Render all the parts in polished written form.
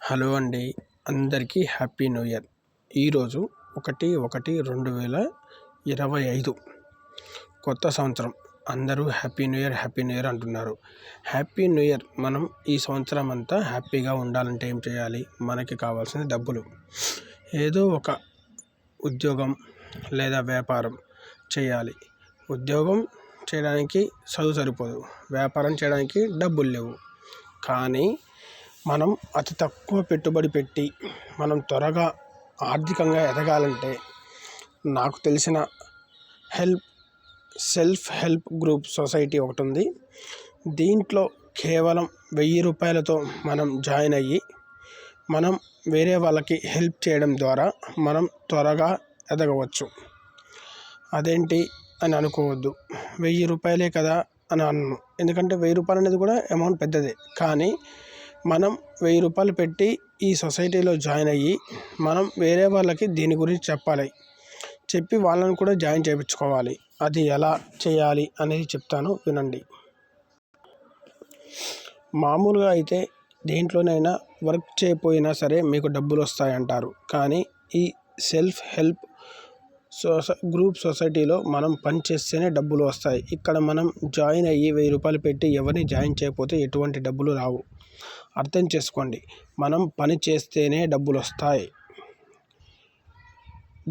Hello అండి, అందరికీ happy new year. ఈరోజు 1/1/2025 కొత్త సంవత్సరం. అందరూ హ్యాపీ న్యూ ఇయర్ అంటున్నారు. Happy new year. మనం ఈ సంవత్సరం అంతా హ్యాపీగా ఉండాలంటే ఏం చేయాలి? మనకి కావాల్సిన డబ్బులు. ఏదో ఒక ఉద్యోగం లేదా వ్యాపారం చేయాలి. ఉద్యోగం చేయడానికి చదువు సరిపోదు, వ్యాపారం చేయడానికి డబ్బులు లేవు. కానీ మనం అతి తక్కువ పెట్టుబడి పెట్టి మనం త్వరగా ఆర్థికంగా ఎదగాలంటే నాకు తెలిసిన సెల్ఫ్ హెల్ప్ గ్రూప్ సొసైటీ ఒకటి ఉంది. దీంట్లో కేవలం 1000 రూపాయలతో మనం జాయిన్ అయ్యి మనం వేరే వాళ్ళకి హెల్ప్ చేయడం ద్వారా మనం త్వరగా ఎదగవచ్చు. అదేంటి అని అనుకోవద్దు. 1000 రూపాయలే కదా అని అన్నాను, ఎందుకంటే 1000 రూపాయలు అనేది కూడా అమౌంట్ పెద్దదే. కానీ మనం 1000 రూపాయలు పెట్టి ఈ సొసైటీలో జాయిన్ అయ్యి మనం వేరే వాళ్ళకి దీని గురించి చెప్పి వాళ్ళని కూడా జాయిన్ చేయించుకోవాలి. అది ఎలా చేయాలి అనేది చెప్తాను, వినండి. మామూలుగా అయితే దేంట్లోనైనా వర్క్ చేయకపోయినా సరే మీకు డబ్బులు వస్తాయంటారు. కానీ ఈ సెల్ఫ్ హెల్ప్ గ్రూప్ సొసైటీలో మనం పని చేస్తేనే డబ్బులు వస్తాయి. ఇక్కడ మనం జాయిన్ అయ్యి 1000 రూపాయలు పెట్టి ఎవరిని జాయిన్ చేయకపోతే ఎటువంటి డబ్బులు రావు. అర్థం చేసుకోండి, మనం పని చేస్తేనే డబ్బులు వస్తాయి.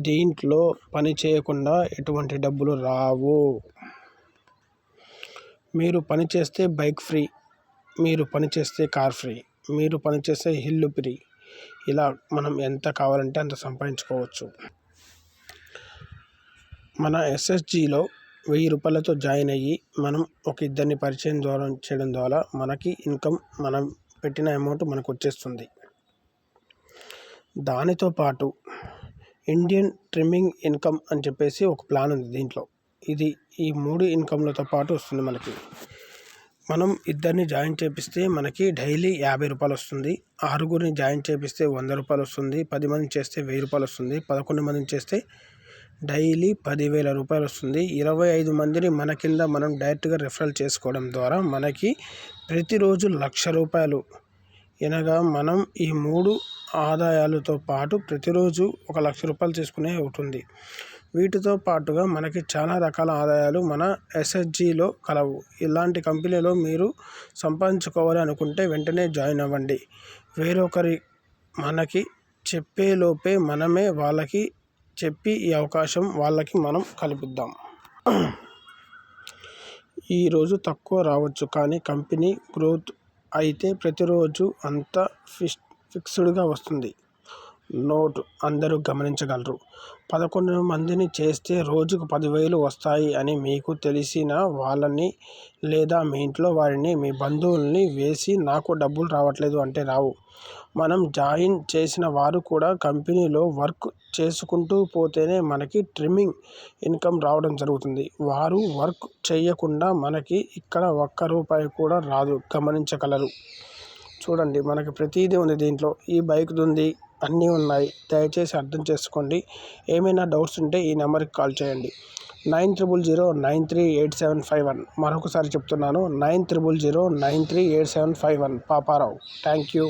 దీంట్లో పని చేయకుండా ఎటువంటి డబ్బులు రావు. మీరు పని చేస్తే బైక్ ఫ్రీ, మీరు పని చేస్తే కార్ ఫ్రీ, మీరు పని చేస్తే ఇల్లు ఫ్రీ. ఇలా మనం ఎంత కావాలంటే అంత సంపాదించుకోవచ్చు. మన ఎస్ఎస్జిలో 1000 రూపాయలతో జాయిన్ అయ్యి మనం ఒక ఇద్దరిని పరిచయం చేయడం ద్వారా మనకి ఇన్కమ్, మనం పెట్టిన అమౌంట్ మనకు వచ్చేస్తుంది. దానితో పాటు ఇండియన్ ట్రిమ్మింగ్ ఇన్కమ్ అని చెప్పేసి ఒక ప్లాన్ ఉంది దీంట్లో. ఇది ఈ 3 ఇన్కమ్లతో పాటు వస్తుంది మనకి. మనం ఇద్దరిని జాయిన్ చేపిస్తే మనకి డైలీ 50 రూపాయలు వస్తుంది. 6గురిని జాయిన్ చేపిస్తే 100 రూపాయలు వస్తుంది. 10 మందిని చేస్తే 1000 రూపాయలు వస్తుంది. 11 మందిని చేస్తే డైలీ 10,000 రూపాయలు వస్తుంది. 25 మందిని మన కింద మనం డైరెక్ట్గా రిఫరల్ చేసుకోవడం ద్వారా మనకి ప్రతిరోజు 1,00,000 రూపాయలు. అనగా మనం ఈ 3 ఆదాయాలతో పాటు ప్రతిరోజు 1,00,000 రూపాయలు తీసుకునే ఉంటుంది. వీటితో పాటుగా మనకి చాలా రకాల ఆదాయాలు మన ఎస్ఎస్జిలో కలవు. ఇలాంటి కంపెనీలో మీరు సంపాదించుకోవాలి అనుకుంటే వెంటనే జాయిన్ అవ్వండి. వేరొకరి మనకి చెప్పేలోపే మనమే వాళ్ళకి చెప్పి ఈ అవకాశం వాళ్ళకి మనం కల్పిద్దాం. ఈరోజు తక్కువ రావచ్చు, కానీ కంపెనీ గ్రోత్ అయితే ప్రతిరోజు అంతా ఫిక్స్డ్గా వస్తుంది. నోట్ అందరూ గమనించగలరు. 11 మందిని చేస్తే రోజుకు 10,000 వస్తాయి అని మీకు తెలిసిన వాళ్ళని లేదా మీ ఇంట్లో వారిని, మీ బంధువుల్ని వేసి నాకు డబ్బులు రావట్లేదు అంటే రావు. మనం జాయిన్ చేసిన వారు కూడా కంపెనీలో వర్క్ చేసుకుంటూ పోతేనే మనకి ట్రిమ్మింగ్ ఇన్కమ్ రావడం జరుగుతుంది. వారు వర్క్ చేయకుండా మనకి ఇక్కడ 1 రూపాయి కూడా రాదు. గమనించగలరు. చూడండి, మనకి ప్రతిదీ ఉంది దీంట్లో. ఈ బైక్ది ఉంది, అన్నీ ఉన్నాయి. దయచేసి అర్థం చేసుకోండి. ఏమైనా డౌట్స్ ఉంటే ఈ నెంబర్కి కాల్ చేయండి. 9000938751. మరొకసారి చెప్తున్నాను, 9000938751. పాపారావు. Thank you.